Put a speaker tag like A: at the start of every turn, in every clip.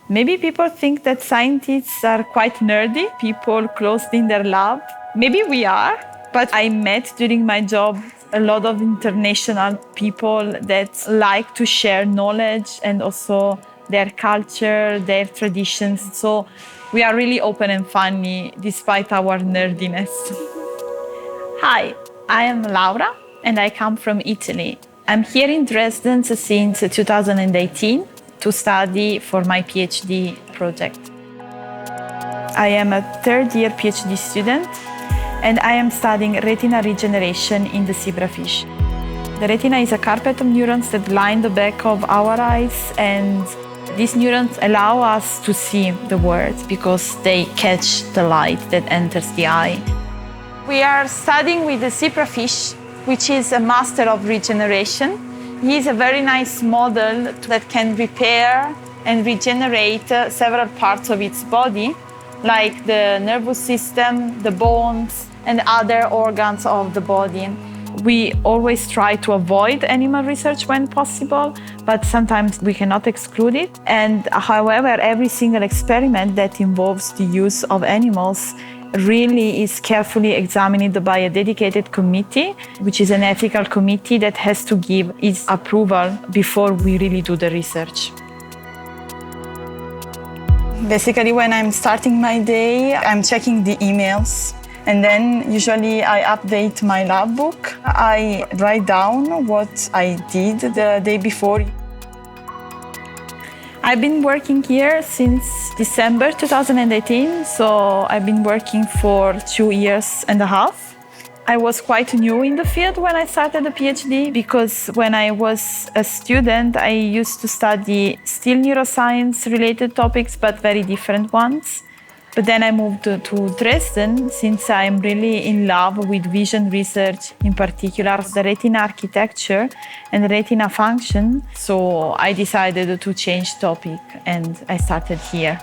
A: Maybe people think that scientists are quite nerdy, people closed in their lab. Maybe we are, but I met during my job a lot of international people that like to share knowledge and also their culture, their traditions. So we are really open and funny despite our nerdiness. Hi, I am Laura and I come from Italy. I'm here in Dresden since 2018 to study for my PhD project. I am a third-year PhD student and I am studying retina regeneration in the zebrafishe. The retina is a carpet of neurons that line the back of our eyes, and these neurons allow us to see the world because they catch the light that enters the eye. We are studying with the zebrafishe, which is a master of regeneration. He is a very nice model that can repair and regenerate several parts of its body, like the nervous system, the bones, and other organs of the body. We always try to avoid animal research when possible, but sometimes we cannot exclude it. And however, every single experiment that involves the use of animals really is carefully examined by a dedicated committee, which is an ethical committee that has to give its approval before we really do the research. Basically, when I'm starting my day, I'm checking the emails. And then usually I update my lab book. I write down what I did the day before. I've been working here since December 2018, so I've been working for 2 years and a half. I was quite new in the field when I started the PhD because when I was a student, I used to study still neuroscience-related topics, but very different ones. But then I moved to Dresden since I'm really in love with vision research, in particular the retina architecture and retina function. So I decided to change topic and I started here.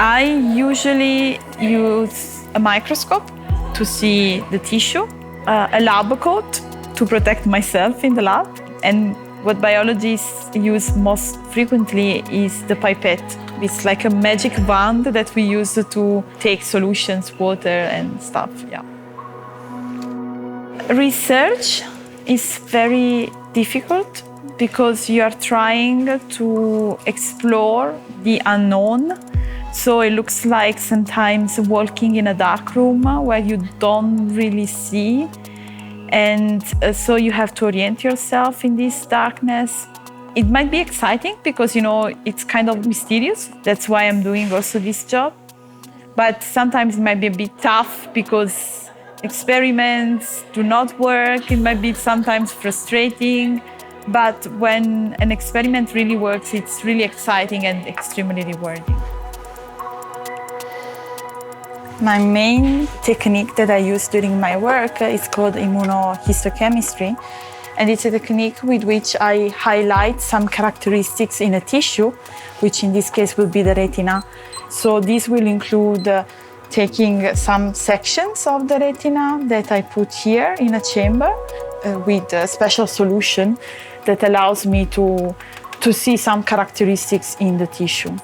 A: I usually use a microscope to see the tissue, a lab coat to protect myself in the lab, and what biologists use most frequently is the pipette. It's like a magic wand that we use to take solutions, water and stuff. Yeah. Research is very difficult because you are trying to explore the unknown. So it looks like sometimes walking in a dark room where you don't really see. And so you have to orient yourself in this darkness. It might be exciting because, it's kind of mysterious. That's why I'm doing also this job. But sometimes it might be a bit tough because experiments do not work. It might be sometimes frustrating. But when an experiment really works, it's really exciting and extremely rewarding. My main technique that I use during my work is called immunohistochemistry. And it's a technique with which I highlight some characteristics in a tissue, which in this case will be the retina. So this will include taking some sections of the retina that I put here in a chamber with a special solution that allows me to see some characteristics in the tissue.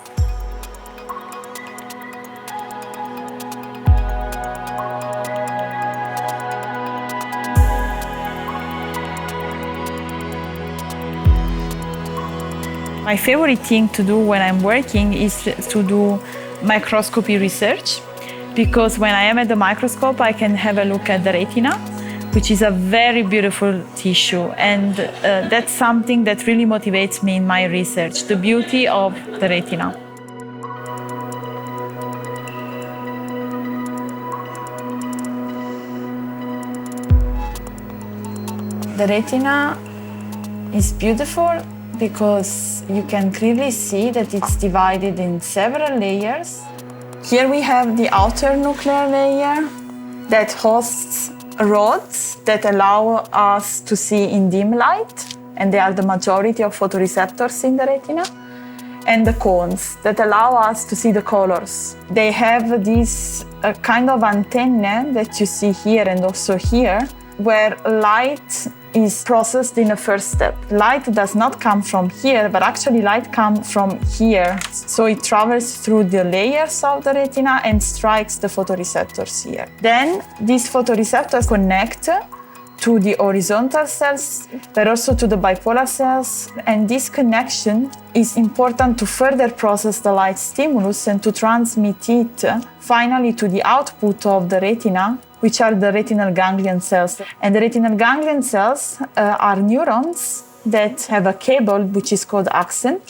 A: My favorite thing to do when I'm working is to do microscopy research, because when I am at the microscope, I can have a look at the retina, which is a very beautiful tissue. And that's something that really motivates me in my research, the beauty of the retina. The retina is beautiful because you can clearly see that it's divided in several layers. Here we have the outer nuclear layer that hosts rods that allow us to see in dim light, and they are the majority of photoreceptors in the retina, and the cones that allow us to see the colors. They have this kind of antennae that you see here and also here, where light is processed in the first step. Light does not come from here, but actually light comes from here. So it travels through the layers of the retina and strikes the photoreceptors here. Then these photoreceptors connect to the horizontal cells, but also to the bipolar cells. And this connection is important to further process the light stimulus and to transmit it finally to the output of the retina, which are the retinal ganglion cells. And the retinal ganglion cells are neurons that have a cable which is called axon.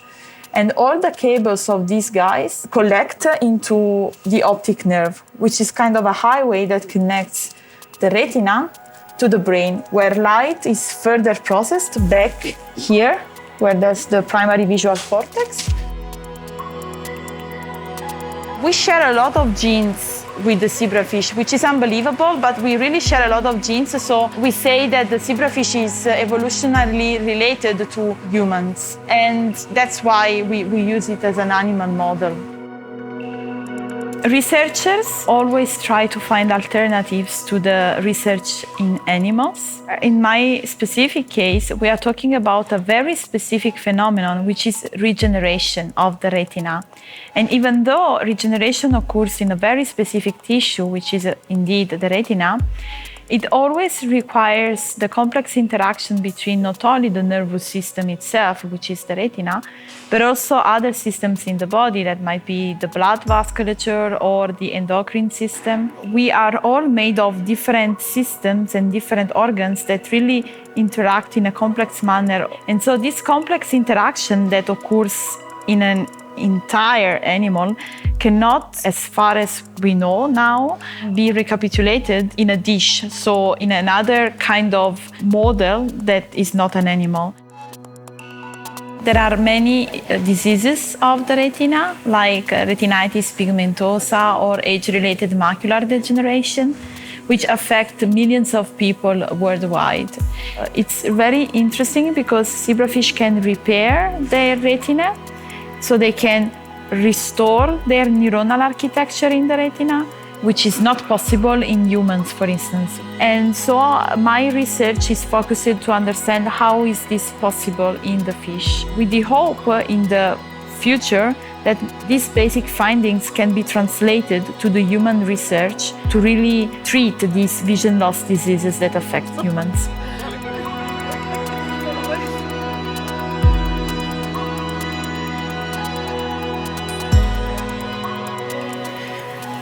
A: And all the cables of these guys collect into the optic nerve, which is kind of a highway that connects the retina to the brain, where light is further processed back here, where there's the primary visual cortex. We share a lot of genes with the zebrafish, which is unbelievable, but we really share a lot of genes. So we say that the zebrafish is evolutionarily related to humans, and that's why we use it as an animal model. Researchers always try to find alternatives to the research in animals. In my specific case, we are talking about a very specific phenomenon, which is regeneration of the retina. And even though regeneration occurs in a very specific tissue, which is indeed the retina, it always requires the complex interaction between not only the nervous system itself, which is the retina, but also other systems in the body that might be the blood vasculature or the endocrine system. We are all made of different systems and different organs that really interact in a complex manner. And so this complex interaction that occurs in an entire animal cannot, as far as we know now, be recapitulated in a dish, so in another kind of model that is not an animal. There are many diseases of the retina, like retinitis pigmentosa or age-related macular degeneration, which affect millions of people worldwide. It's very interesting because zebrafish can repair their retina, so they can restore their neuronal architecture in the retina, which is not possible in humans, for instance. And so my research is focused to understand how is this possible in the fish, with the hope in the future that these basic findings can be translated to the human research to really treat these vision loss diseases that affect humans.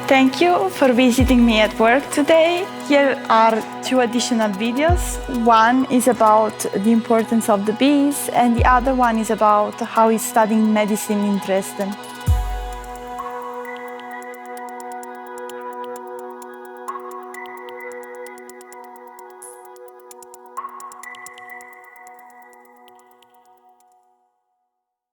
A: Thank you for visiting me at work today. Here are 2 additional videos. One is about the importance of the bees, and the other one is about how he's studying medicine in Dresden.